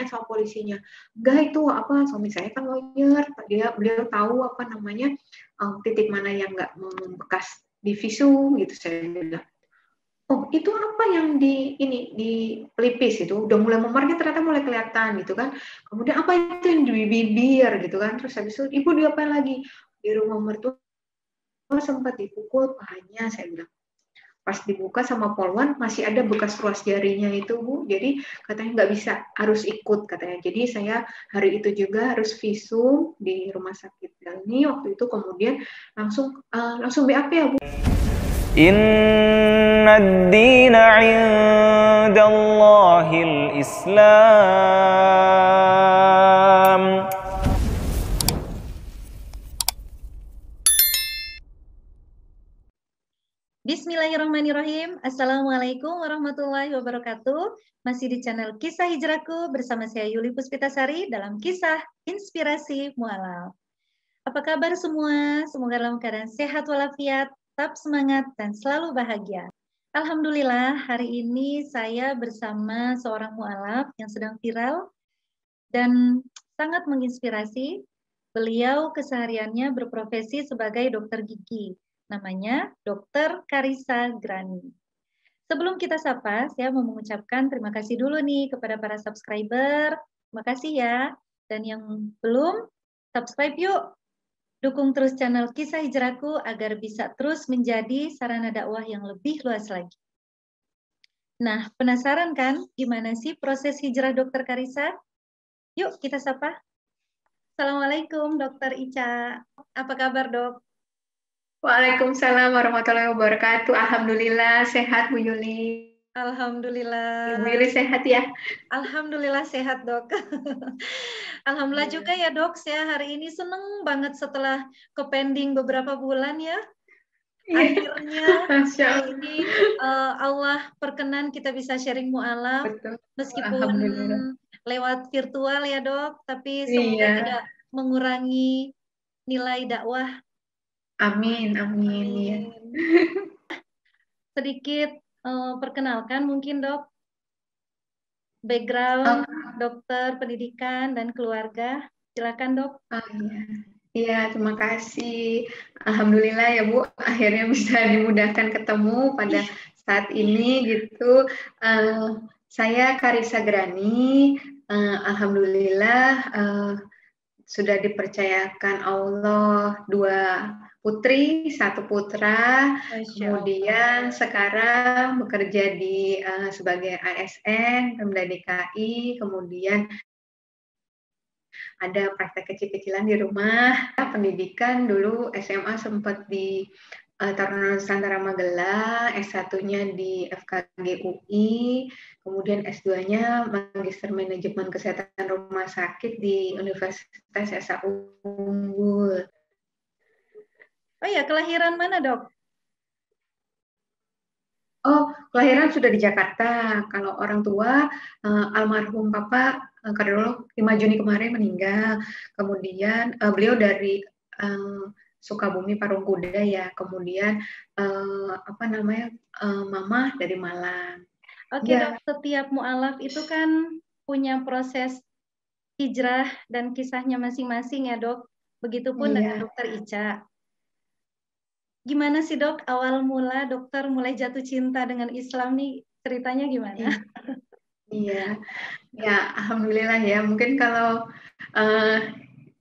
ditanya sama polisinya, enggak itu apa, suami saya kan lawyer, beliau tahu apa namanya titik mana yang nggak membekas di visum gitu, saya bilang. Oh itu apa yang di pelipis itu udah mulai memarnya, ternyata mulai kelihatan gitu kan. Kemudian apa itu yang di bibir gitu kan. Terus habis itu ibu diapain lagi, di rumah mertua sempat dipukul pahanya, saya bilang. Pas dibuka sama polwan masih ada bekas ruas jarinya itu Bu, jadi katanya nggak bisa, harus ikut katanya. Jadi saya hari itu juga harus visum di rumah sakit Dalmi waktu itu, kemudian langsung BAP ya Bu. Inna ad-dina 'indallahil Islam. Bismillahirrahmanirrahim. Assalamualaikum warahmatullahi wabarakatuh. Masih di channel Kisah Hijrahku bersama saya Yuli Puspitasari dalam kisah Inspirasi Mu'alaf. Apa kabar semua? Semoga dalam keadaan sehat walafiat, tetap semangat dan selalu bahagia. Alhamdulillah, hari ini saya bersama seorang mu'alaf yang sedang viral dan sangat menginspirasi. Beliau kesehariannya berprofesi sebagai dokter gigi. Namanya Dr. Karissa Grani. Sebelum kita sapa, saya mau mengucapkan terima kasih dulu nih kepada para subscriber. Terima kasih ya. Dan yang belum, subscribe yuk. Dukung terus channel Kisah Hijrahku agar bisa terus menjadi sarana dakwah yang lebih luas lagi. Nah, penasaran kan gimana sih proses hijrah Dr. Karissa? Yuk kita sapa. Assalamualaikum Dr. Ica. Apa kabar dok? Waalaikumsalam warahmatullahi wabarakatuh. Alhamdulillah sehat Bu Yuli. Alhamdulillah. Ibu Yuli sehat ya? Alhamdulillah sehat dok. Alhamdulillah juga ya dok. Saya hari ini seneng banget setelah ke pending beberapa bulan ya. Akhirnya hari ini Allah perkenan kita bisa sharing mu'alaf. Betul. Meskipun lewat virtual ya dok. Tapi semoga tidak mengurangi nilai dakwah. Amin, amin. Ya. Sedikit perkenalkan mungkin dok, background dokter, pendidikan, dan keluarga. Silakan dok. Iya, terima kasih. Alhamdulillah ya Bu, akhirnya bisa dimudahkan ketemu pada saat ini gitu. Saya Karissa Grani, alhamdulillah sudah dipercayakan Allah 2 putri, 1 putra. Kemudian sekarang bekerja di sebagai ASN Pemda DKI, kemudian ada praktek kecil-kecilan di rumah. Pendidikan dulu SMA sempat di Taruna Nusantara Magelang, S1-nya di FKG UI, kemudian S2-nya Magister Manajemen Kesehatan Rumah Sakit di Universitas Esa Unggul. Oh ya, kelahiran mana dok? Oh, kelahiran sudah di Jakarta. Kalau orang tua, almarhum Papa kardiolog 5 Juni kemarin meninggal. Kemudian beliau dari Sukabumi Parungkuda ya. Kemudian Mama dari Malang. Oke dok, setiap mu'alaf itu kan punya proses hijrah dan kisahnya masing-masing ya dok. Begitupun dengan dokter Ica. Gimana sih dok awal mula dokter mulai jatuh cinta dengan Islam nih, ceritanya gimana? Iya, ya alhamdulillah ya. Mungkin kalau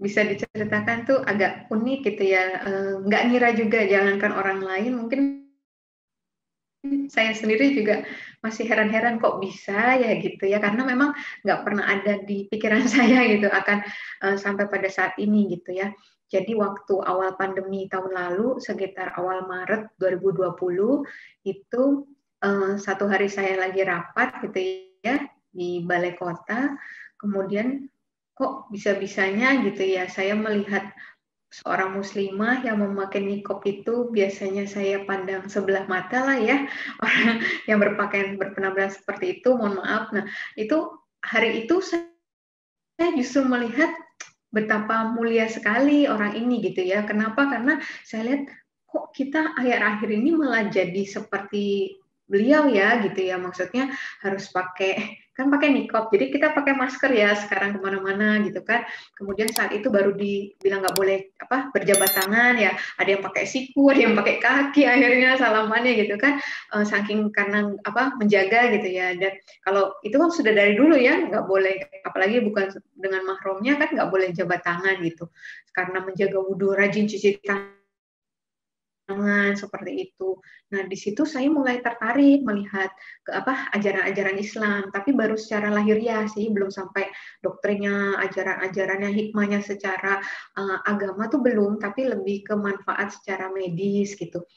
bisa diceritakan tuh agak unik gitu ya. Nggak ngira juga, jangankan orang lain, mungkin saya sendiri juga masih heran-heran kok bisa ya gitu ya, karena memang nggak pernah ada di pikiran saya gitu akan sampai pada saat ini gitu ya. Jadi waktu awal pandemi tahun lalu, sekitar awal Maret 2020, itu satu hari saya lagi rapat gitu ya, di balai kota, kemudian kok bisa-bisanya gitu ya, saya melihat seorang muslimah yang memakai niqab itu biasanya saya pandang sebelah mata lah ya, orang yang berpakaian berpenampilan seperti itu, mohon maaf. Nah, itu hari itu saya justru melihat betapa mulia sekali orang ini gitu ya. Kenapa? Karena saya lihat kok kita akhir-akhir ini malah jadi seperti beliau ya gitu ya, maksudnya harus pakai niqab, jadi kita pakai masker ya sekarang kemana-mana gitu kan. Kemudian saat itu baru dibilang nggak boleh berjabat tangan ya, ada yang pakai siku, ada yang pakai kaki, akhirnya salamannya gitu kan, saking karena menjaga gitu ya. Dan kalau itu kan sudah dari dulu ya, nggak boleh, apalagi bukan dengan mahramnya kan nggak boleh jabat tangan gitu, karena menjaga wudhu, rajin cuci tangan seperti itu. Nah, di situ saya mulai tertarik melihat ke ajaran-ajaran Islam, tapi baru secara lahiriah sih, belum sampai doktrinnya, ajaran-ajarannya, hikmahnya secara agama tuh belum, tapi lebih ke manfaat secara medis gitu.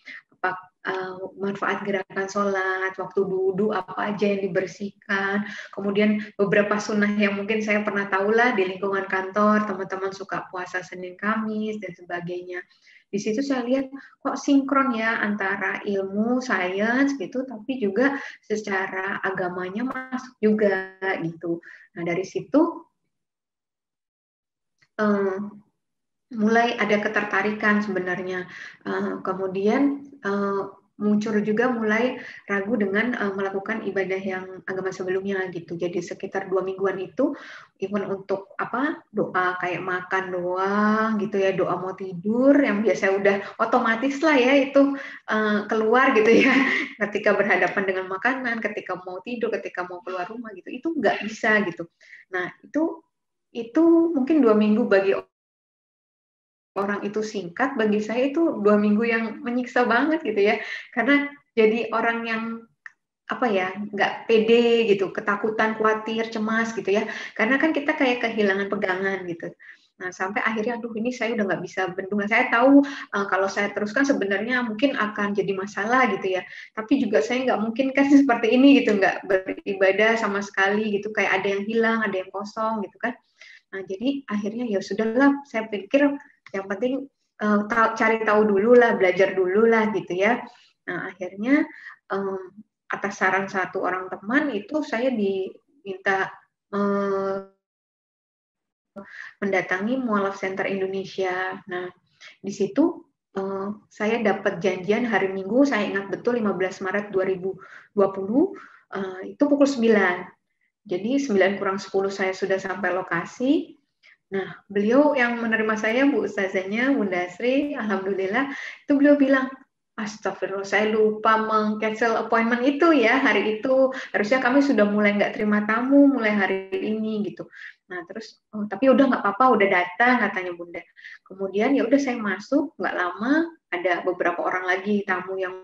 Manfaat gerakan sholat, waktu wudhu apa aja yang dibersihkan, kemudian beberapa sunnah yang mungkin saya pernah tahu lah di lingkungan kantor, teman-teman suka puasa Senin Kamis dan sebagainya. Di situ saya lihat kok sinkron ya antara ilmu sains gitu, tapi juga secara agamanya masuk juga gitu. Nah dari situ mulai ada ketertarikan sebenarnya. Kemudian muncul juga mulai ragu dengan melakukan ibadah yang agama sebelumnya gitu. Jadi sekitar 2 mingguan itu, even untuk doa kayak makan doang gitu ya, doa mau tidur yang biasa udah otomatis lah ya itu keluar gitu ya. Ketika berhadapan dengan makanan, ketika mau tidur, ketika mau keluar rumah gitu, itu nggak bisa gitu. Nah itu mungkin 2 minggu bagi orang itu singkat, bagi saya itu 2 minggu yang menyiksa banget gitu ya, karena jadi orang yang nggak pede gitu, ketakutan, khawatir, cemas gitu ya, karena kan kita kayak kehilangan pegangan gitu. Nah sampai akhirnya, aduh ini saya udah nggak bisa bendung. Saya tahu kalau saya teruskan sebenarnya mungkin akan jadi masalah gitu ya, tapi juga saya nggak mungkin kan seperti ini gitu, nggak beribadah sama sekali gitu, kayak ada yang hilang, ada yang kosong gitu kan. Nah jadi akhirnya ya sudahlah, saya pikir yang penting cari tahu dulu lah, belajar dulu lah gitu ya. Nah akhirnya atas saran satu orang teman itu saya diminta mendatangi Mualaf Center Indonesia. Nah di situ saya dapat janjian hari Minggu, saya ingat betul 15 Maret 2020, itu pukul 9. Jadi 9 kurang 10 saya sudah sampai lokasi. Nah, beliau yang menerima saya, Bu Ustazanya, Bunda Sri, alhamdulillah, itu beliau bilang, astagfirullah, saya lupa meng-cancel appointment itu ya, hari itu. Harusnya kami sudah mulai nggak terima tamu, mulai hari ini, gitu. Nah, terus, tapi udah nggak apa-apa, udah datang, katanya Bunda. Kemudian, ya udah saya masuk, nggak lama, ada beberapa orang lagi, tamu yang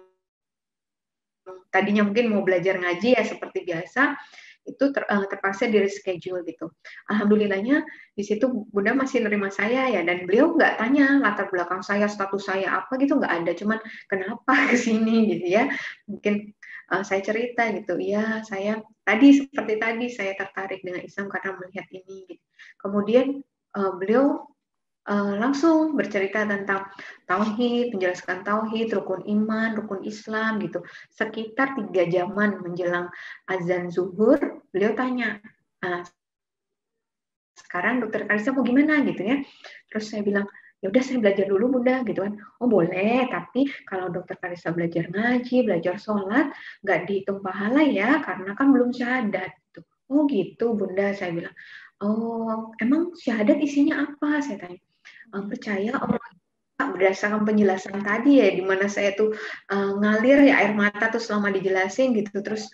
tadinya mungkin mau belajar ngaji ya, seperti biasa, itu terpaksa di reschedule gitu. Alhamdulillahnya di situ Bunda masih nerima saya ya, dan beliau nggak tanya latar belakang saya, status saya apa gitu, nggak ada, cuman kenapa ke sini gitu ya. Mungkin saya cerita gitu, ya saya seperti tadi saya tertarik dengan Islam karena melihat ini gitu. Kemudian beliau langsung bercerita tentang tauhid, menjelaskan tauhid, rukun iman, rukun Islam gitu. Sekitar 3 jaman menjelang azan zuhur, beliau tanya, sekarang Dokter Karissa mau gimana gitu ya. Terus saya bilang, ya udah saya belajar dulu Bunda gitu kan. Oh boleh, tapi kalau Dokter Karissa belajar ngaji, belajar sholat, nggak dihitung pahala ya, karena kan belum syahadat. Gitu. Oh gitu Bunda, saya bilang. Oh emang syahadat isinya apa? Saya tanya. Percaya Allah berdasarkan penjelasan tadi ya, di mana saya tuh ngalir ya air mata tuh selama dijelasin gitu, terus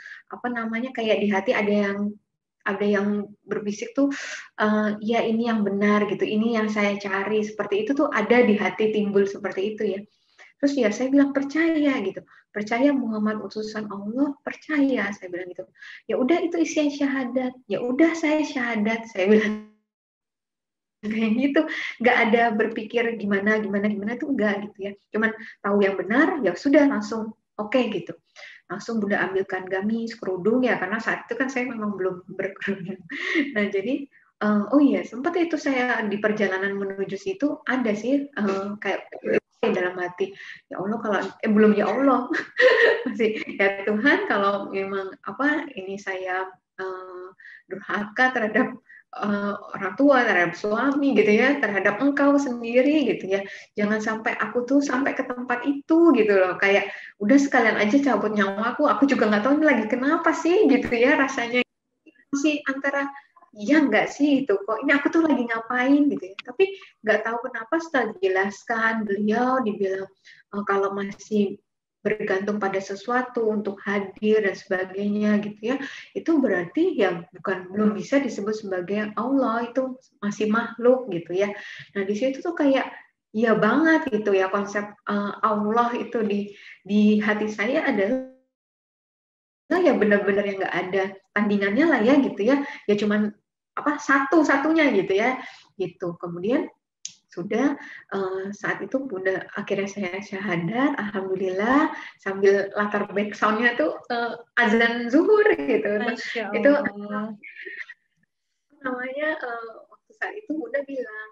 kayak di hati ada yang berbisik tuh, ya ini yang benar gitu, ini yang saya cari, seperti itu tuh ada di hati, timbul seperti itu ya. Terus ya saya bilang percaya gitu, percaya Muhammad utusan Allah, percaya, saya bilang gitu. Ya udah itu isinya syahadat, ya udah saya syahadat, saya bilang kayak gitu, nggak ada berpikir gimana tuh enggak gitu ya, cuman tahu yang benar ya sudah langsung oke gitu, langsung Bunda ambilkan gamis, kerudung ya, karena saat itu kan saya memang belum berkerudung. Nah jadi oh iya sempat itu saya di perjalanan menuju situ ada sih kayak dalam hati, ya Allah kalau belum ya Allah masih ya Tuhan kalau memang ini saya durhaka terhadap orang tua, terhadap suami gitu ya, terhadap engkau sendiri gitu ya. Jangan sampai aku tuh sampai ke tempat itu gitu loh. Kayak udah sekalian aja cabut nyawa aku juga nggak tahu ini lagi kenapa sih gitu ya rasanya. Masih antara iya nggak sih itu kok ini aku tuh lagi ngapain gitu ya. Tapi nggak tahu kenapa setelah dijelaskan beliau dibilang kalau masih bergantung pada sesuatu untuk hadir dan sebagainya gitu ya, itu berarti ya belum bisa disebut sebagai Allah, itu masih makhluk gitu ya. Nah di situ tuh kayak ya banget gitu ya konsep Allah itu di hati saya adalah ya benar-benar yang nggak ada tandingannya lah ya gitu ya cuman apa satu-satunya gitu ya gitu. Kemudian sudah saat itu udah akhirnya saya syahadat, alhamdulillah, sambil latar backgroundnya tuh azan zuhur gitu. Masya Itu Allah. namanya waktu saat itu udah bilang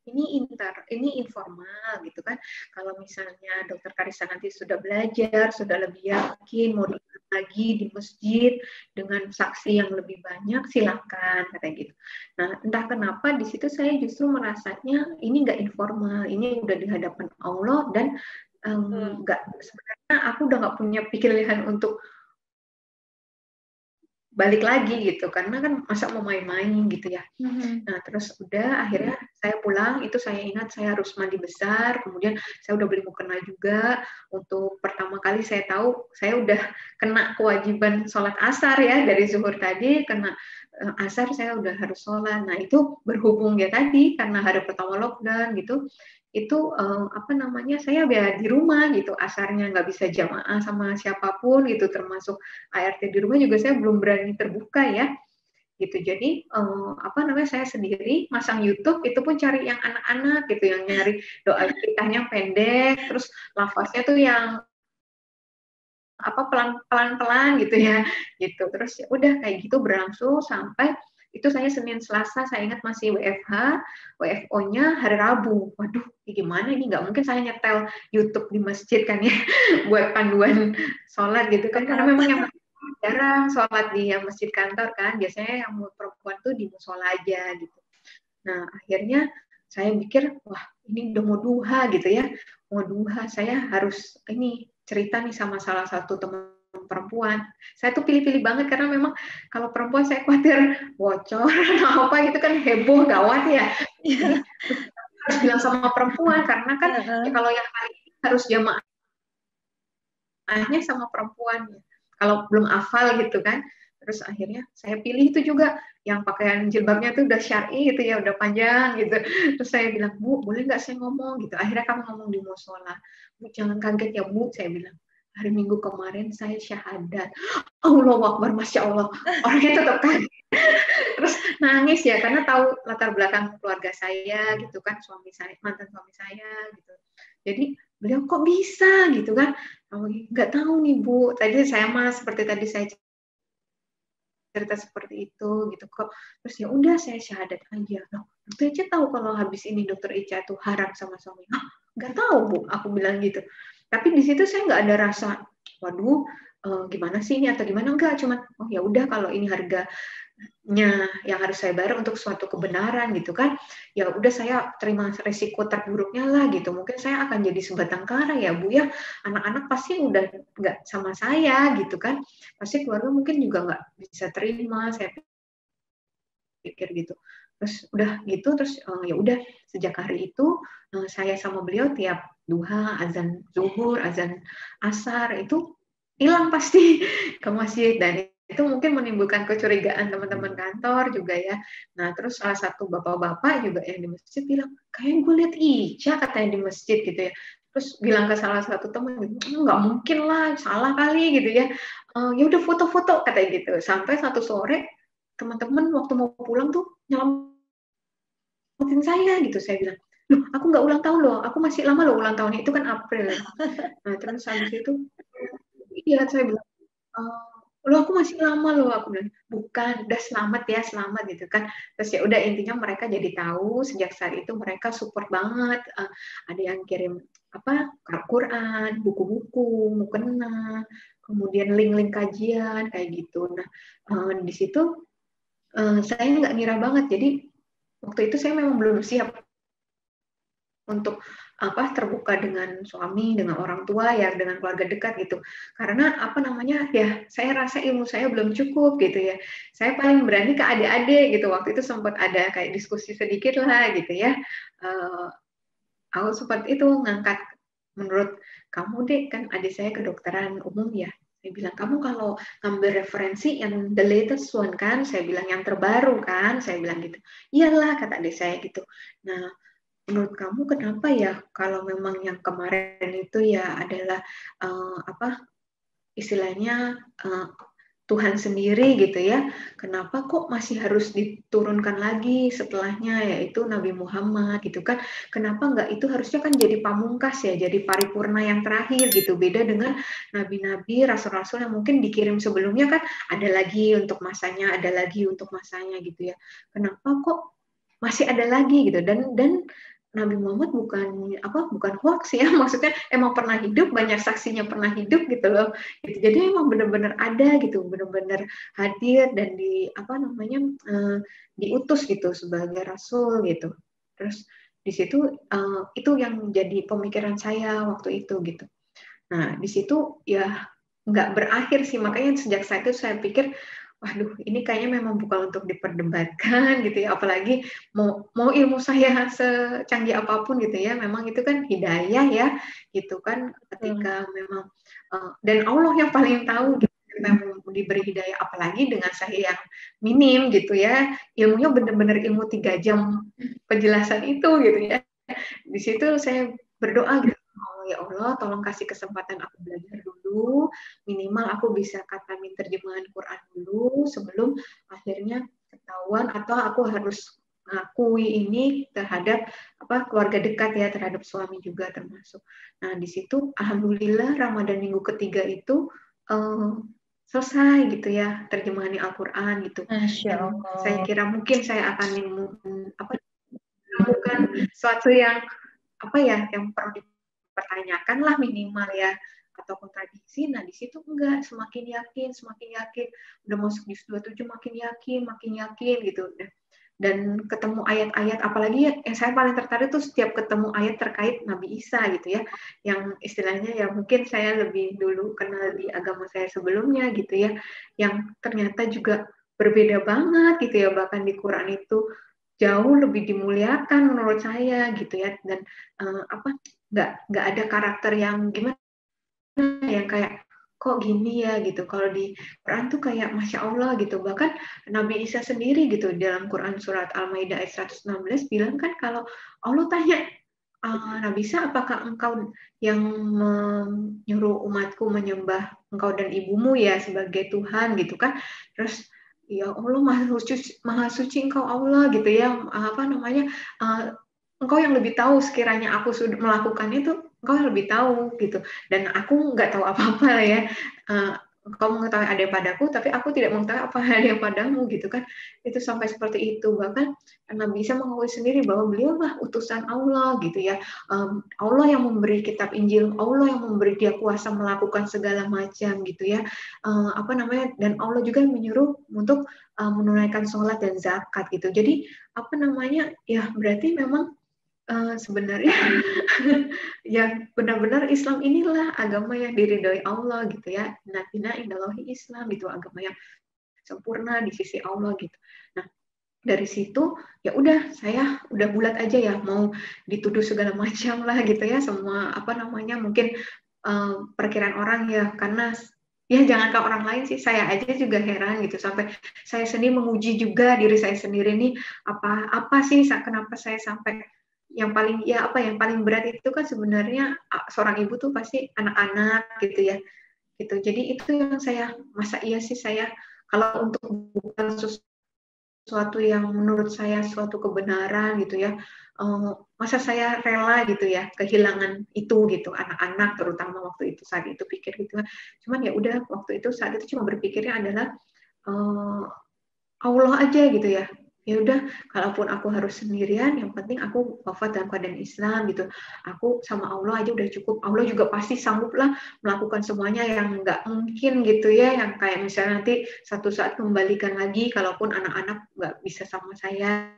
ini informal gitu kan. Kalau misalnya Dokter Karissa nanti sudah belajar, sudah lebih yakin mau diulang lagi di masjid dengan saksi yang lebih banyak, silakan katanya gitu. Nah, entah kenapa di situ saya justru merasanya ini nggak informal, ini udah di hadapan Allah dan nggak sebenarnya aku udah nggak punya pilihan untuk balik lagi gitu karena kan masa mau main-main gitu ya. Nah terus udah akhirnya saya pulang, itu saya ingat saya harus mandi besar, kemudian saya udah beli mukena juga. Untuk pertama kali saya tahu saya udah kena kewajiban sholat asar ya, dari zuhur tadi kena asar saya udah harus sholat. Nah itu berhubung ya tadi karena hari pertama lockdown gitu, itu apa namanya saya biar di rumah gitu, asarnya nggak bisa jamaah sama siapapun gitu, termasuk ART di rumah juga saya belum berani terbuka ya gitu. Jadi apa namanya saya sendiri masang YouTube, itu pun cari yang anak-anak gitu, yang nyari doa kitahnya pendek, terus lafaznya tuh yang apa pelan-pelan gitu ya gitu. Terus ya udah kayak gitu berlangsung sampai itu saya Senin Selasa, saya ingat masih WFH, WFO-nya hari Rabu. Waduh, gimana ini, nggak mungkin saya nyetel YouTube di masjid kan ya buat panduan sholat gitu kan, karena memang yang jarang sholat di yang masjid kantor kan, biasanya yang perempuan tuh di musola aja gitu. Nah akhirnya saya mikir wah ini udah mau duha gitu ya, mau duha saya harus ini cerita nih sama salah satu teman perempuan. Saya tuh pilih-pilih banget karena memang kalau perempuan saya khawatir bocor atau apa gitu kan, heboh gawat ya. Jadi harus bilang sama perempuan karena kan ya kalau yang lain harus jamaahnya sama perempuan ya. Kalau belum hafal gitu kan. Terus akhirnya saya pilih itu juga yang pakaian jilbabnya tuh udah syar'i gitu ya, udah panjang gitu. Terus saya bilang, Bu, boleh nggak saya ngomong gitu. Akhirnya kami ngomong di musola. Bu, jangan kaget ya Bu, saya bilang. Hari Minggu kemarin saya syahadat. Allahu Akbar, Masya Allah. Orangnya tetap kaget. Terus nangis ya, karena tahu latar belakang keluarga saya gitu kan, suami saya, mantan suami saya gitu. Jadi beliau kok bisa gitu kan. Nggak tahu nih Bu, tadi saya mas seperti tadi saya cerita seperti itu gitu kok. Terus ya udah saya syahadat aja. Loh, dokter Ica tahu kalau habis ini dokter Ica tuh haram sama suami? Nggak tahu Bu, aku bilang gitu. Tapi di situ saya nggak ada rasa, waduh, gimana sih ini atau gimana, enggak, cuman oh ya udah kalau ini harganya yang harus saya bayar untuk suatu kebenaran gitu kan, ya udah saya terima resiko terburuknya lah gitu. Mungkin saya akan jadi sebatang kara ya Bu ya, anak-anak pasti udah nggak sama saya gitu kan, pasti keluarga mungkin juga nggak bisa terima, saya pikir gitu. Terus udah gitu, terus ya udah sejak hari itu saya sama beliau tiap duha, azan zuhur, azan asar itu hilang pasti ke masjid, dan itu mungkin menimbulkan kecurigaan teman-teman kantor juga ya. Nah terus salah satu bapak-bapak juga yang di masjid bilang, kayak gue lihat Ica katanya di masjid gitu ya. Terus bilang ke salah satu teman gitu, nggak mungkin lah, salah kali gitu ya. Ya udah foto-foto katanya gitu. Sampai satu sore teman-teman waktu mau pulang tuh nyelamatin saya gitu. Saya bilang, loh aku nggak ulang tahun loh, aku masih lama loh ulang tahunnya, itu kan April. Nah terus habis itu, iya saya bilang, loh aku masih lama loh, aku bilang, bukan, udah selamat ya, selamat gitu kan. Terus ya udah intinya mereka jadi tahu, sejak saat itu mereka support banget, ada yang kirim apa Al-Quran, buku-buku, mukena, kemudian link-link kajian kayak gitu. Nah di situ saya nggak ngira banget. Jadi waktu itu saya memang belum siap untuk terbuka dengan suami, dengan orang tua ya, dengan keluarga dekat gitu. Karena ya saya rasa ilmu saya belum cukup gitu ya. Saya paling berani ke adik-adik gitu. Waktu itu sempat ada kayak diskusi sedikit lah gitu ya. Aku sempat itu ngangkat, menurut kamu deh, kan adik saya kedokteran umum ya. Saya bilang, kamu kalau ngambil referensi yang the latest one kan, saya bilang yang terbaru kan, saya bilang gitu. Iyalah, kata adik saya gitu. Nah, menurut kamu kenapa ya kalau memang yang kemarin itu ya adalah istilahnya Tuhan sendiri gitu ya, kenapa kok masih harus diturunkan lagi setelahnya, yaitu Nabi Muhammad gitu kan, kenapa nggak itu harusnya kan jadi pamungkas ya, jadi paripurna yang terakhir gitu, beda dengan nabi-nabi, rasul-rasul yang mungkin dikirim sebelumnya kan, ada lagi untuk masanya, ada lagi untuk masanya gitu ya, kenapa kok masih ada lagi gitu, dan Nabi Muhammad bukan hoax ya, maksudnya emang pernah hidup, banyak saksinya pernah hidup gitu loh. Gitu. Jadi emang benar-benar ada gitu, benar-benar hadir dan diutus gitu sebagai rasul gitu. Terus di situ itu yang jadi pemikiran saya waktu itu gitu. Nah di situ ya nggak berakhir sih, makanya sejak saat itu saya pikir, waduh ini kayaknya memang bukan untuk diperdebatkan gitu ya, apalagi mau ilmu saya secanggih apapun gitu ya, memang itu kan hidayah ya gitu kan, ketika memang dan Allah yang paling tahu gitu, kita mau diberi hidayah, apalagi dengan saya yang minim gitu ya, ilmunya benar-benar ilmu 3 jam penjelasan itu gitu ya. Di situ saya berdoa gitu, oh ya Allah tolong kasih kesempatan aku belajar dulu, minimal aku bisa khatamin terjemahan Quran dulu sebelum akhirnya ketahuan atau aku harus ngakui ini terhadap keluarga dekat ya, terhadap suami juga termasuk. Nah di situ alhamdulillah Ramadan minggu ketiga itu selesai gitu ya terjemahan Al-Quran gitu. Masya Yang saya Allah. kira mungkin saya akan menemukan suatu yang yang perlu dipertanyakan lah minimal ya, atau kontradiksi. Nah di situ enggak, semakin yakin, udah masuk juz 27 makin yakin gitu. Dan ketemu ayat-ayat, apalagi yang saya paling tertarik tuh setiap ketemu ayat terkait Nabi Isa gitu ya, yang istilahnya ya mungkin saya lebih dulu kenal di agama saya sebelumnya gitu ya, yang ternyata juga berbeda banget gitu ya, bahkan di Quran itu jauh lebih dimuliakan menurut saya gitu ya, dan nggak ada karakter yang gimana yang kayak kok gini ya gitu. Kalau di Quran tuh kayak Masya Allah gitu. Bahkan Nabi Isa sendiri gitu dalam Quran surat Al-Maidah ayat 116 bilang kan, kalau Allah tanya, Nabi Isa, apakah engkau yang menyuruh umatku menyembah engkau dan ibumu ya sebagai Tuhan gitu kan. Terus ya Allah maha suci engkau Allah gitu ya, engkau yang lebih tahu, sekiranya aku sudah melakukan itu, engkau yang lebih tahu gitu, dan aku nggak tahu apa-apa lah ya, engkau mengetahui ada padaku, tapi aku tidak mengetahui apa ada yang padamu gitu kan, itu sampai seperti itu. Bahkan Nabi Isa mengakui sendiri bahwa beliau lah utusan Allah gitu ya, Allah yang memberi kitab Injil, Allah yang memberi dia kuasa melakukan segala macam gitu ya, dan Allah juga menyuruh untuk menunaikan sholat dan zakat gitu. Jadi ya berarti memang sebenarnya ya benar-benar Islam inilah agama yang diridhoi Allah gitu ya. Natina indallahi Islam gitu, agama yang sempurna di sisi Allah gitu. Nah, dari situ ya udah, saya udah bulat aja ya, mau dituduh segala macam lah gitu ya, semua mungkin perkiraan orang ya, karena ya jangankan orang lain sih, saya aja juga heran gitu, sampai saya sendiri menguji juga diri saya sendiri nih, apa sih kenapa saya sampai yang paling berat itu kan sebenarnya seorang ibu tuh pasti anak-anak gitu ya, gitu. Jadi itu yang saya, masa iya sih saya kalau untuk bukan sesuatu yang menurut saya suatu kebenaran gitu ya, masa saya rela gitu ya kehilangan itu gitu, anak-anak terutama waktu itu, saat itu pikir gitu kan. Cuman ya udah, waktu itu saat itu cuma berpikirnya adalah Allah aja gitu ya, ya udah, kalaupun aku harus sendirian, yang penting aku wafat dalam keadaan Islam gitu. Aku sama Allah aja udah cukup. Allah juga pasti sanggup lah melakukan semuanya yang nggak mungkin gitu ya, yang kayak misalnya nanti satu saat kembalikan lagi, kalaupun anak-anak nggak bisa sama saya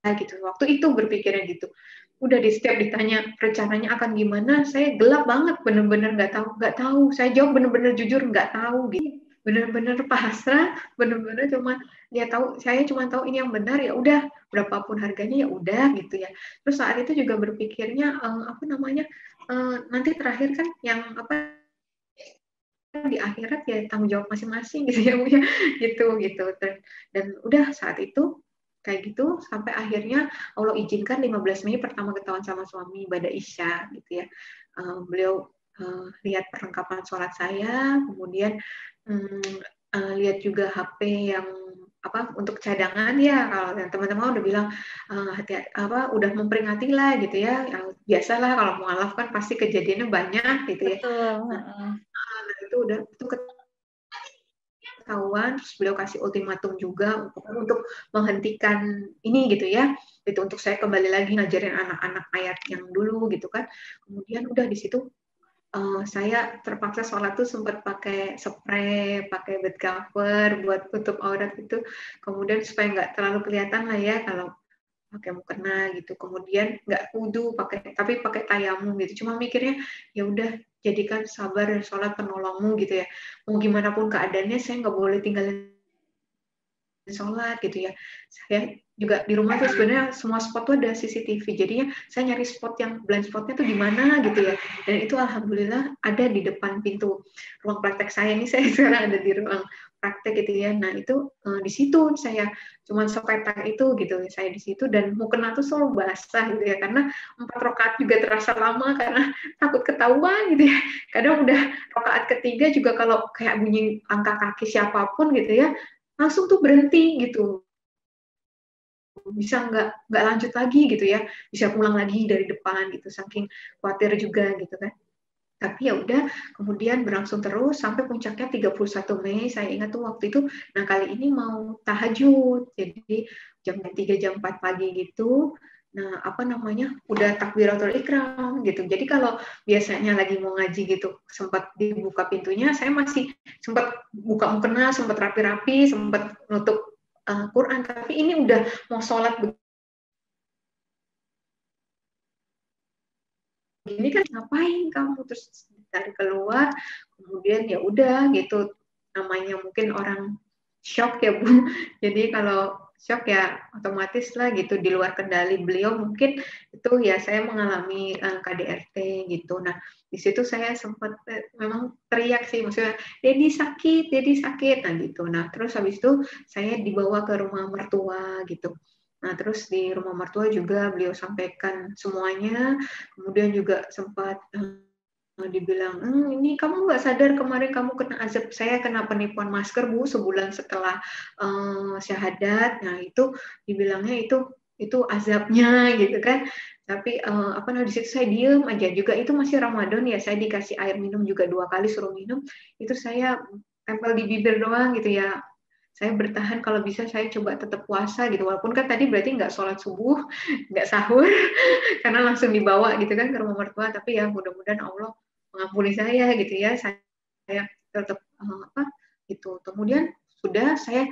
gitu. Waktu itu berpikirnya gitu. Udah di setiap ditanya rencananya akan gimana, saya gelap banget, bener-bener nggak tahu. Saya jawab bener-bener jujur nggak tahu gitu. Bener-bener pasrah, bener-bener cuma dia tahu, saya cuma tahu ini yang benar, ya udah, berapapun harganya ya udah gitu ya. Terus saat itu juga berpikirnya apa namanya, nanti terakhir kan yang apa di akhirat ya tanggung jawab masing-masing gitu ya Bu ya, gitu dan udah saat itu kayak gitu sampai akhirnya Allah izinkan 15 Mei pertama ketahuan sama suami ibadah Isya gitu ya. Beliau lihat perlengkapan sholat saya, kemudian lihat juga HP yang apa untuk cadangan ya, kalau teman-teman udah bilang hati apa udah memperingati lah gitu ya, biasalah kalau mualaf kan pasti kejadiannya banyak gitu ya. Betul. Nah itu udah itu ketahuan, terus beliau kasih ultimatum juga untuk menghentikan ini gitu ya, itu untuk saya kembali lagi ngajarin anak-anak ayat yang dulu gitu kan. Kemudian udah di situ saya terpaksa sholat tuh sempat pakai spray, pakai bed cover buat tutup aurat itu, kemudian supaya nggak terlalu kelihatan lah ya kalau pakai mukena gitu. Kemudian nggak wudu tapi pakai tayamum gitu. Cuma mikirnya ya udah, jadikan sabar dan sholat penolongmu gitu ya. Mau gimana pun keadaannya saya nggak boleh tinggalin sholat gitu ya. Saya juga di rumah tuh sebenarnya semua spot tuh ada CCTV. Jadinya saya nyari spot yang blind spotnya tuh di mana gitu ya. Dan itu alhamdulillah ada di depan pintu ruang praktek saya. Ini saya sekarang ada di ruang praktek gitu ya. Nah itu di situ saya cuma sepetak itu gitu. Saya di situ dan mukena tuh selalu basah gitu ya. Karena 4 rakaat juga terasa lama karena takut ketahuan gitu ya. Kadang udah rakaat ketiga juga kalau kayak bunyi angka kaki siapapun gitu ya, langsung tuh berhenti gitu, bisa nggak lanjut lagi gitu ya, bisa pulang lagi dari depan gitu, saking khawatir juga gitu kan. Tapi ya udah, kemudian berlangsung terus sampai puncaknya 31 Mei, saya ingat tuh waktu itu, nah kali ini mau tahajud, jadi jam 3 jam 4 pagi gitu. Nah, apa namanya, udah takbiratul ikram gitu. Jadi kalau biasanya lagi mau ngaji gitu, sempat dibuka pintunya, saya masih sempat buka mukena, sempat rapi-rapi, sempat nutup Quran. Tapi ini udah mau sholat begini kan, ngapain kamu, terus dari keluar, kemudian ya udah gitu, namanya mungkin orang shock ya Bu. Jadi kalau shock ya otomatis lah gitu, di luar kendali beliau mungkin itu ya, saya mengalami KDRT gitu. Nah di situ saya sempat memang teriak sih, maksudnya Dedi sakit, nah gitu. Nah terus habis itu saya dibawa ke rumah mertua gitu. Nah terus di rumah mertua juga beliau sampaikan semuanya, kemudian juga sempat dibilang, ini kamu nggak sadar kemarin kamu kena azab, saya kena penipuan masker Bu sebulan setelah syahadat. Nah itu dibilangnya itu azabnya gitu kan. Tapi apa namanya, di situ saya diem aja, juga itu masih Ramadan ya, saya dikasih air minum juga 2 kali suruh minum, itu saya tempel di bibir doang gitu ya. Saya bertahan, kalau bisa saya coba tetap puasa gitu, walaupun kan tadi berarti nggak sholat subuh, nggak sahur, karena langsung dibawa gitu kan ke rumah mertua. Tapi ya mudah-mudahan Allah mengampuni saya gitu ya, saya tetap apa itu. Kemudian sudah, saya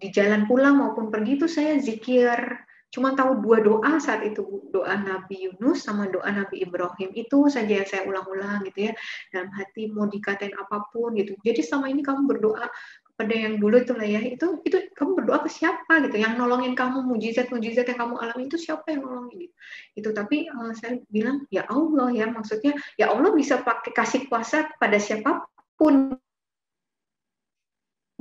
di jalan pulang maupun pergi itu saya zikir, cuma tahu 2 doa saat itu, doa Nabi Yunus sama doa Nabi Ibrahim, itu saja yang saya ulang-ulang gitu ya dalam hati, mau dikatain apapun gitu. Jadi selama ini kamu berdoa kepada yang dulu itu lah ya, itu kamu berdoa ke siapa gitu, yang nolongin kamu, mujizat yang kamu alami itu siapa yang nolongin gitu. Itu tapi saya bilang ya Allah ya, maksudnya ya Allah bisa pakai kasih kuasa pada siapapun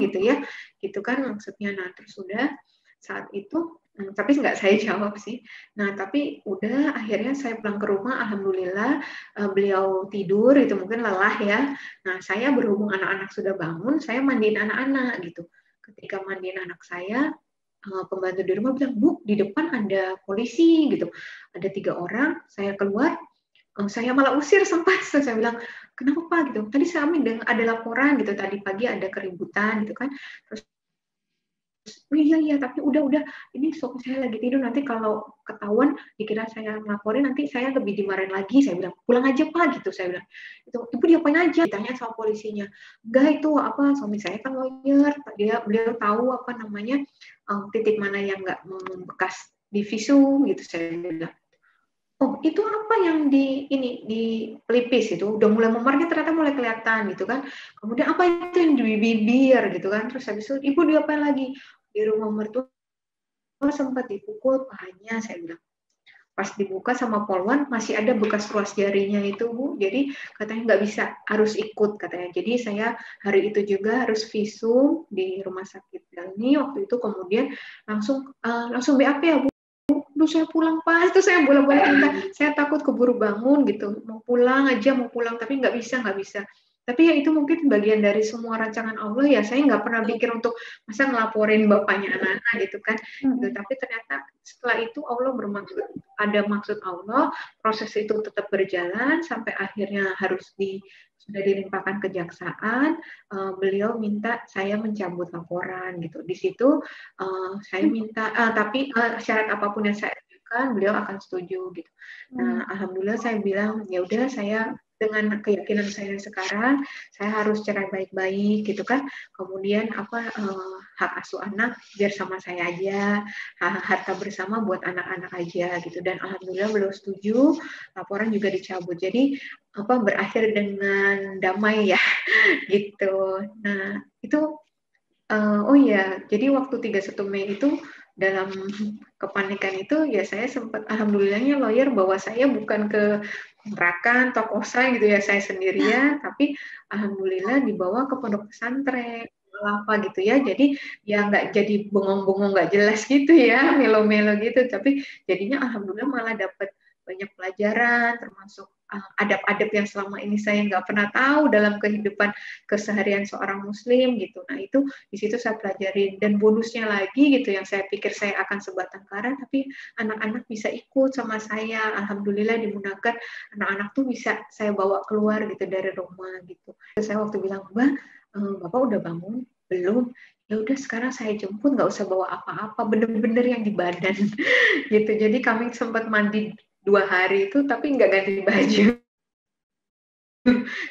gitu ya, gitu kan maksudnya. Nah terus udah saat itu tapi nggak saya jawab sih. Nah tapi udah akhirnya saya pulang ke rumah, alhamdulillah beliau tidur, itu mungkin lelah ya. Nah saya berhubung anak-anak sudah bangun, saya mandiin anak-anak gitu. Ketika mandiin anak saya, pembantu di rumah bilang, Bu di depan ada polisi gitu, ada 3 orang. Saya keluar, saya malah usir sempat. Saya bilang, kenapa Pak gitu, tadi saya ada laporan gitu, tadi pagi ada keributan gitu kan. Terus oh iya tapi udah ini suami saya lagi tidur, nanti kalau ketahuan dikira saya ngelaporin nanti saya lebih dimarahin lagi. Saya bilang pulang aja Pak gitu, saya bilang itu ibu diapain aja, ditanya sama polisinya. Enggak, itu apa, suami saya kan lawyer, beliau tahu apa namanya titik mana yang nggak membekas di visum gitu. Saya bilang, oh itu apa yang di pelipis itu udah mulai memarnya, ternyata mulai kelihatan gitu kan. Kemudian apa itu yang di bibir gitu kan. Terus habis itu ibu diapain lagi, di rumah mertua sempat dipukul pahanya. Saya bilang pas dibuka sama polwan masih ada bekas ruas jarinya itu Bu, jadi katanya nggak bisa, harus ikut katanya. Jadi saya hari itu juga harus visum di rumah sakit Dalmi waktu itu. Kemudian langsung BAP ya Bu. Duh, saya pulang Pak, itu saya bolak-balik minta, saya takut keburu bangun gitu, mau pulang, tapi nggak bisa. Tapi ya itu mungkin bagian dari semua rancangan Allah ya, saya nggak pernah pikir untuk masa ngelaporin bapaknya anak-anak gitu kan. Gitu. Tapi ternyata setelah itu Allah bermaksud, ada maksud Allah, proses itu tetap berjalan sampai akhirnya sudah dilimpahkan kejaksaan. Beliau minta saya mencabut laporan gitu. Di situ saya minta, tapi syarat apapun yang saya ajukan, beliau akan setuju gitu. Nah, alhamdulillah saya bilang ya udah, saya dengan keyakinan saya sekarang, saya harus cerai baik-baik gitu kan. Kemudian hak asuh anak biar sama saya aja, harta bersama buat anak-anak aja gitu. Dan alhamdulillah beliau setuju, laporan juga dicabut. Jadi berakhir dengan damai ya gitu. Nah, itu oh iya, jadi waktu 31 Mei itu dalam kepanikan itu ya saya sempat, alhamdulillahnya lawyer bawa saya bukan ke kontrakan atau kosan gitu ya, saya sendirian, tapi alhamdulillah dibawa ke pondok pesantren apa gitu ya. Jadi ya nggak jadi bengong-bengong nggak jelas gitu ya, melo-melo gitu, tapi jadinya alhamdulillah malah dapat banyak pelajaran, termasuk adab-adab yang selama ini saya nggak pernah tahu dalam kehidupan keseharian seorang muslim gitu. Nah itu di situ saya pelajarin. Dan bonusnya lagi gitu, yang saya pikir saya akan sebatang kara, tapi anak-anak bisa ikut sama saya. Alhamdulillah dimudahkan, anak-anak tuh bisa saya bawa keluar gitu dari rumah gitu. Terus saya waktu bilang, Mbak, Bapak udah bangun? Belum. Ya udah sekarang saya jemput, nggak usah bawa apa-apa, bener-bener yang di badan gitu. Jadi kami sempat mandi 2 hari itu tapi nggak ganti baju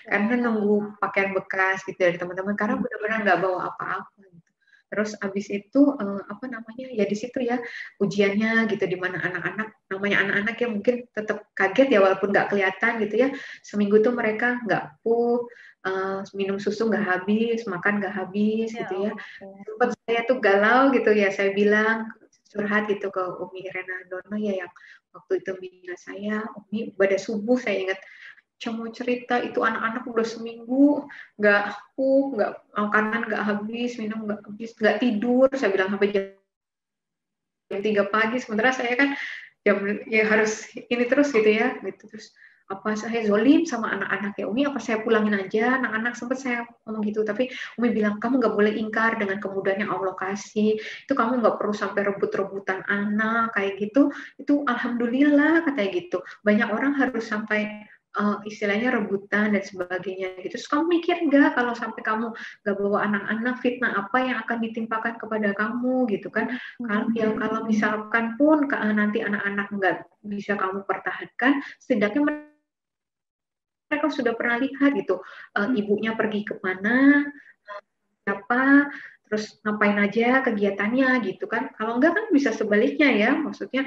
karena nunggu pakaian bekas gitu dari teman-teman, karena benar-benar nggak bawa apa-apa gitu. Terus abis itu ya di situ ya ujiannya gitu, di mana namanya anak-anak ya mungkin tetap kaget ya walaupun nggak kelihatan gitu ya. Seminggu tuh mereka nggak minum susu nggak habis, makan nggak habis gitu ya. Sempat saya tuh galau gitu ya, saya bilang curhat gitu ke Umi Renandono ya, yang waktu itu bina saya. Umi pada subuh saya ingat mau cerita itu anak-anak udah seminggu nggak makanan nggak habis, minum nggak habis, nggak tidur. Saya bilang sampai jam 3 pagi, sementara saya kan ya harus ini terus gitu ya gitu. Terus apa saya zolim sama anak-anak ya Umi, apa saya pulangin aja anak-anak, sempat saya ngomong gitu. Tapi Umi bilang kamu nggak boleh ingkar dengan kemudahan yang Allah kasih, itu kamu nggak perlu sampai rebut-rebutan anak kayak gitu. Itu alhamdulillah katanya gitu. Banyak orang harus sampai istilahnya rebutan dan sebagainya gitu. Terus kamu mikir nggak kalau sampai kamu nggak bawa anak-anak, fitnah apa yang akan ditimpakan kepada kamu gitu kan. Kalau misalkan pun nanti anak-anak nggak bisa kamu pertahankan, setidaknya mereka sudah pernah lihat gitu, ibunya pergi kemana, siapa, terus ngapain aja kegiatannya gitu kan. Kalau enggak kan bisa sebaliknya ya, maksudnya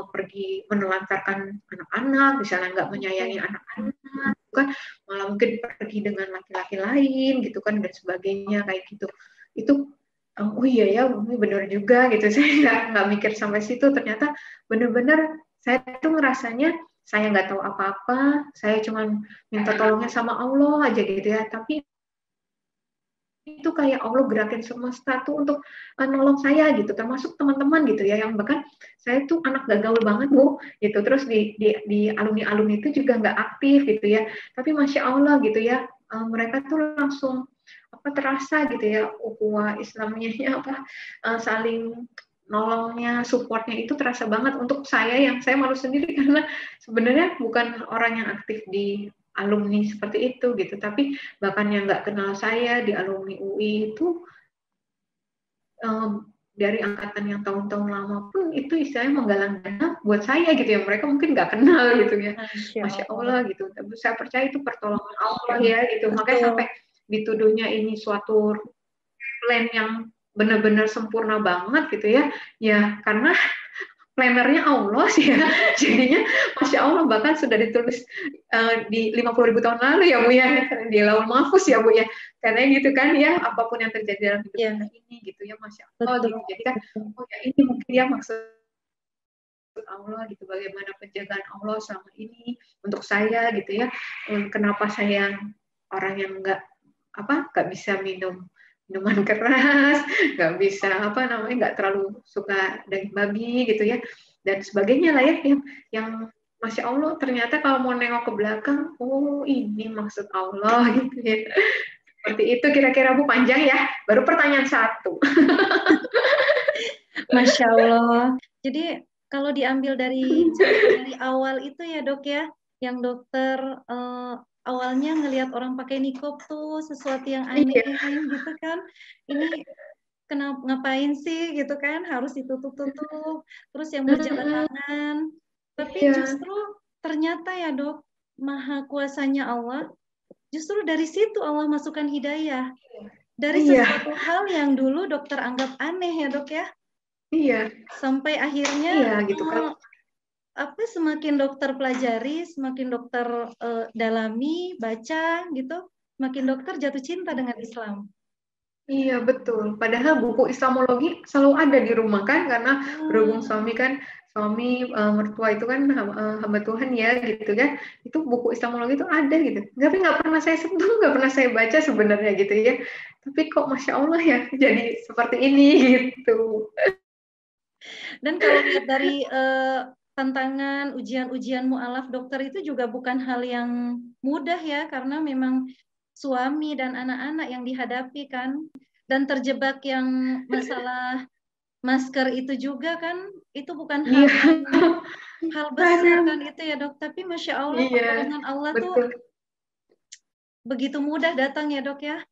pergi menelantarkan anak-anak, misalnya nggak menyayangi anak-anak, gitu kan, malah mungkin pergi dengan laki-laki lain gitu kan dan sebagainya kayak gitu. Itu oh iya ya, ini benar juga gitu. Saya nggak mikir sampai situ. Ternyata benar-benar saya tuh ngerasanya saya nggak tahu apa-apa. Saya cuma minta tolongnya sama Allah aja gitu ya. Tapi itu kayak Allah gerakin semesta tuh untuk nolong saya gitu, termasuk teman-teman gitu ya, yang bahkan saya tuh anak gak gaul banget Bu gitu. Terus di alumni itu juga nggak aktif gitu ya, tapi masya Allah gitu ya, mereka tuh langsung terasa gitu ya ukhuwah Islamnya saling nolongnya, supportnya itu terasa banget untuk saya yang saya malu sendiri karena sebenarnya bukan orang yang aktif di alumni seperti itu gitu, tapi bahkan yang nggak kenal saya di alumni UI itu dari angkatan yang tahun-tahun lama pun itu istilahnya menggalang dana buat saya gitu ya, mereka mungkin nggak kenal gitu ya, Masya Allah gitu. Tapi saya percaya itu pertolongan Allah ya gitu, makanya Betul. sampai dituduhnya ini suatu plan yang benar-benar sempurna banget gitu ya, ya karena plannernya Allah sih ya, jadinya Masya Allah, bahkan sudah ditulis di 50.000 tahun lalu ya Bu ya, di Lauhul Mahfuz ya Bu ya, karena gitu kan ya, apapun yang terjadi dalam hidup Ya, kita ini gitu ya, Masya Allah betul. gitu, jadi kan oh ya ini mungkin ya maksud Allah gitu, bagaimana penjagaan Allah selama ini untuk saya gitu ya, kenapa saya orang yang nggak bisa minum minuman keras, nggak bisa nggak terlalu suka daging babi gitu ya, dan sebagainya lah ya, yang Masya Allah ternyata kalau mau nengok ke belakang, oh ini maksud Allah gitu ya. Seperti itu kira-kira Bu, panjang ya, baru pertanyaan satu. Masya Allah. Jadi kalau diambil dari cerita dari awal itu ya dok ya, yang dokter awalnya ngelihat orang pakai niqab tuh sesuatu yang aneh gitu kan. Ini kenapa ngapain sih gitu kan, harus ditutup-tutup, terus yang berjabat tangan. Tapi justru ternyata ya dok, maha kuasanya Allah, justru dari situ Allah masukkan hidayah. Dari sesuatu hal yang dulu dokter anggap aneh ya dok ya. Iya. Sampai akhirnya gitu kan. Semakin dokter pelajari, semakin dokter dalami, baca gitu, semakin dokter jatuh cinta dengan Islam. Iya betul. Padahal buku Islamologi selalu ada di rumah kan, karena berhubung suami mertua itu kan hamba Tuhan ya gitu kan. Itu buku Islamologi itu ada gitu. Tapi nggak pernah saya sentuh, nggak pernah saya baca sebenarnya gitu ya. Tapi kok Masya Allah ya jadi seperti ini gitu. Dan kalau lihat dari tantangan ujian-ujian mu'alaf dokter itu juga bukan hal yang mudah ya, karena memang suami dan anak-anak yang dihadapi kan, dan terjebak yang masalah masker itu juga kan, itu bukan hal besar kan itu ya dok, tapi Masya Allah pertolongan Allah tuh begitu mudah datang ya dok ya.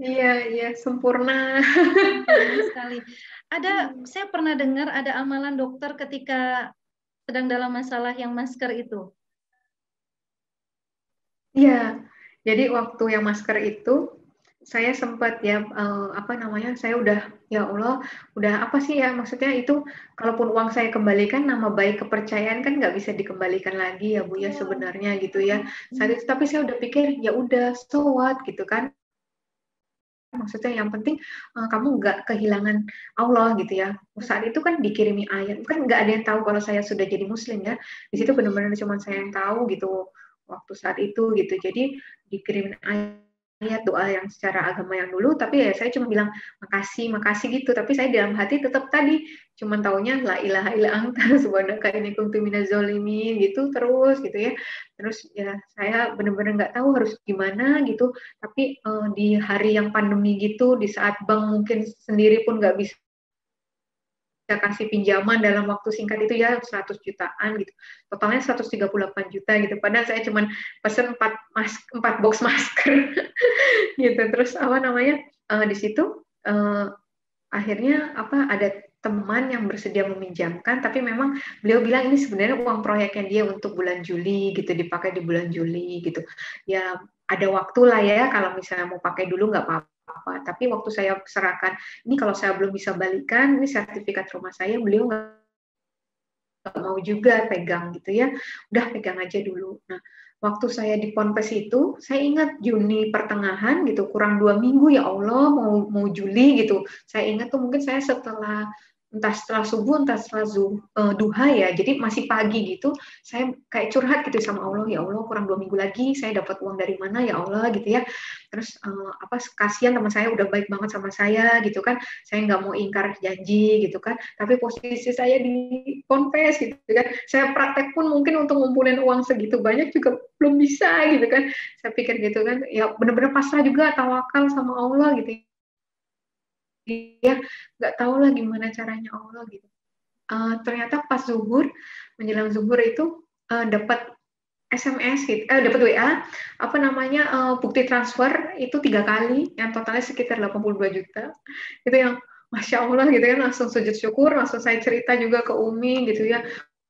Iya, sempurna. Sempurna sekali. Saya pernah dengar ada amalan dokter ketika sedang dalam masalah yang masker itu. Iya, jadi waktu yang masker itu, saya sempat ya, saya udah, ya Allah, udah apa sih ya, maksudnya itu, kalaupun uang saya kembalikan, nama baik kepercayaan kan nggak bisa dikembalikan lagi ya Bu ya sebenarnya gitu ya. Saat itu, tapi saya udah pikir, ya udah, so what gitu kan. Maksudnya yang penting kamu nggak kehilangan Allah gitu ya. Saat itu kan dikirimi ayat, kan nggak ada yang tahu kalau saya sudah jadi Muslim ya. Di situ benar-benar cuma saya yang tahu gitu waktu saat itu gitu. Jadi dikirimin ayat doa yang secara agama yang dulu, tapi ya saya cuma bilang makasih gitu. Tapi saya dalam hati tetap tadi cuma taunya la ilaha illa anta subhanaka inni kuntu minaz zalimin gitu terus gitu ya. Terus ya saya benar-benar nggak tahu harus gimana gitu. Tapi di hari yang pandemi gitu, di saat bank mungkin sendiri pun nggak bisa kasih pinjaman dalam waktu singkat itu ya 100 jutaan gitu. Totalnya 138 juta gitu. Padahal saya cuma pesen 4 box masker gitu. Terus di situ akhirnya ada teman yang bersedia meminjamkan, tapi memang beliau bilang ini sebenarnya uang proyeknya dia untuk bulan Juli gitu, dipakai di bulan Juli gitu. Ya ada waktu lah ya, kalau misalnya mau pakai dulu nggak apa-apa. Tapi waktu saya serahkan, ini kalau saya belum bisa balikan, ini sertifikat rumah saya, beliau nggak mau juga pegang gitu ya. Udah pegang aja dulu. Nah, waktu saya di Ponpes itu, saya ingat Juni pertengahan gitu, kurang 2 minggu ya Allah, mau Juli gitu. Saya ingat tuh mungkin saya entah setelah subuh, entah setelah duha ya, jadi masih pagi gitu, saya kayak curhat gitu sama Allah, ya Allah kurang 2 minggu lagi, saya dapat uang dari mana ya Allah gitu ya. Terus kasihan teman saya udah baik banget sama saya gitu kan, saya nggak mau ingkar janji gitu kan, tapi posisi saya di Ponpes gitu kan, saya praktek pun mungkin untuk ngumpulin uang segitu banyak juga belum bisa gitu kan. Saya pikir gitu kan, ya benar-benar pasrah juga, tawakal sama Allah gitu ya, nggak tahu lah gimana caranya Allah gitu. Ternyata pas menjelang zuhur itu dapat SMS gitu, dapat WA apa namanya bukti transfer itu 3 kali yang totalnya sekitar 82 juta. Itu yang Masya Allah gitu kan, langsung sujud syukur, langsung saya cerita juga ke Umi gitu ya,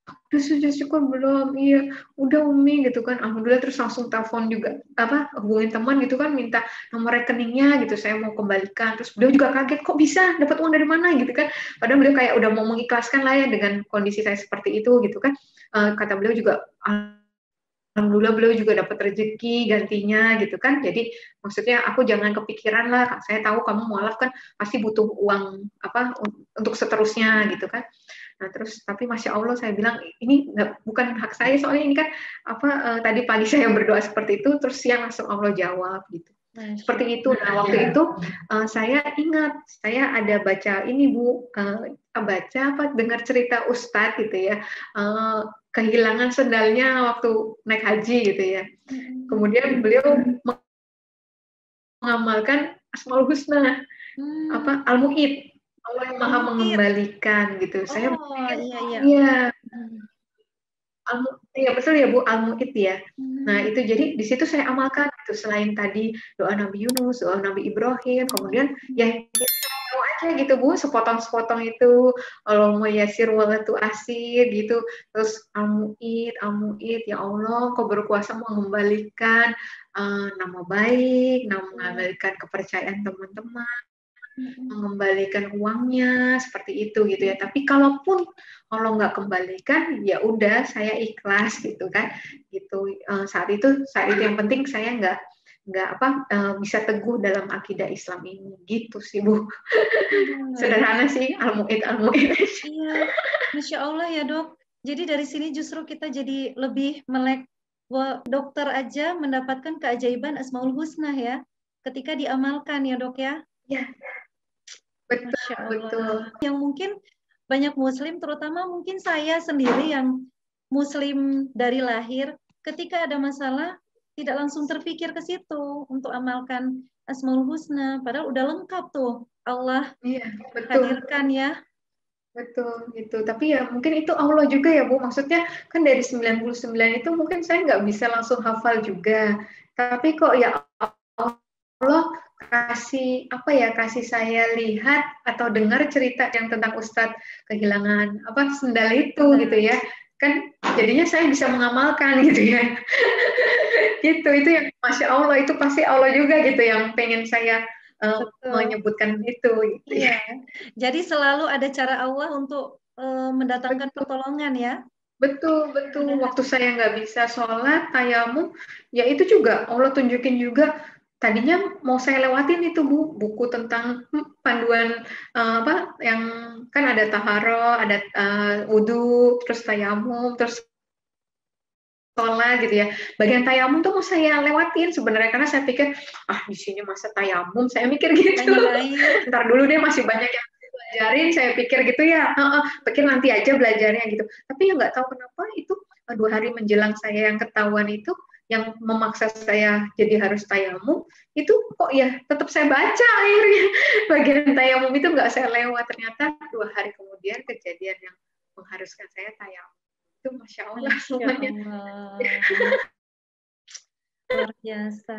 udah sujud syukur belum? Iya, udah Umi gitu kan. Alhamdulillah, terus langsung telepon juga apa hubungin teman gitu kan, minta nomor rekeningnya gitu, saya mau kembalikan. Terus beliau juga kaget, kok bisa dapat uang dari mana gitu kan. Padahal beliau kayak udah mau mengikhlaskan lah ya dengan kondisi saya seperti itu gitu kan. Kata beliau juga Alhamdulillah beliau juga dapat rezeki gantinya gitu kan. Jadi maksudnya aku jangan kepikiran lah. Saya tahu kamu mualaf kan pasti butuh uang apa untuk seterusnya gitu kan. Nah terus tapi masya Allah saya bilang ini bukan hak saya soalnya ini kan apa tadi pagi saya berdoa seperti itu terus siang langsung Allah jawab gitu. Seperti itu. Nah waktu itu saya ingat saya ada baca ini Bu baca apa dengar cerita Ustadz gitu ya. Kehilangan sendalnya waktu naik haji gitu ya. Kemudian beliau mengamalkan Asmaul Husna, apa Al-Mu'id, Allah yang Maha mengembalikan gitu. Saya iya. Iya betul ya Bu, Al-Mu'id ya. Nah itu jadi di situ saya amalkan gitu. Selain tadi doa Nabi Yunus, doa Nabi Ibrahim, kemudian ya tahu aja gitu Bu, sepotong-sepotong itu kalau mau yasir walatu asir gitu, terus Al-Mu'id, Al-Mu'id, ya Allah kau berkuasa mengembalikan nama baik, mengembalikan kepercayaan teman-teman, mengembalikan uangnya seperti itu gitu ya. Tapi kalaupun kalau nggak kembalikan ya udah saya ikhlas gitu kan gitu. Saat itu yang penting saya nggak bisa teguh dalam akidah Islam ini gitu sih Bu. Sederhana sih Al-Mu'id. Iya, Masya Allah ya Dok. Jadi dari sini justru kita jadi lebih melek dokter aja mendapatkan keajaiban Asmaul Husna ya, ketika diamalkan ya Dok ya. Ya, betul, Masya Allah. betul. Yang mungkin banyak Muslim, terutama mungkin saya sendiri yang Muslim dari lahir, ketika ada masalah tidak langsung terpikir ke situ untuk amalkan Asmaul Husna, padahal udah lengkap tuh Allah hadirkan ya. Betul gitu. Tapi ya mungkin itu Allah juga ya Bu. Maksudnya kan dari 99 itu mungkin saya nggak bisa langsung hafal juga. Tapi kok ya Allah kasih saya lihat atau dengar cerita yang tentang Ustadz kehilangan sendal itu gitu ya. Kan jadinya saya bisa mengamalkan gitu ya. Gitu itu yang Masya Allah itu pasti Allah juga gitu yang pengen saya menyebutkan itu. Gitu. Iya. Jadi selalu ada cara Allah untuk mendatangkan pertolongan ya. Betul. Waktu saya nggak bisa sholat, tayamum, ya itu juga Allah tunjukin juga. Tadinya mau saya lewatin itu Bu, buku tentang panduan yang kan ada taharo, ada wudhu, terus tayamum, terus sholat gitu ya. Bagian tayamum tuh mau saya lewatin sebenarnya karena saya pikir di sini masa tayamum, saya mikir gitu. Ntar dulu deh masih banyak yang belajarin, saya pikir gitu ya. Pikir nanti aja belajarnya gitu. Tapi ya nggak tahu kenapa itu 2 hari menjelang saya yang ketahuan itu yang memaksa saya jadi harus tayamum itu kok ya tetap saya baca akhirnya bagian tayamum itu nggak saya lewat, ternyata 2 hari kemudian kejadian yang mengharuskan saya tayamum. Itu Masya Allah semuanya. Luar biasa.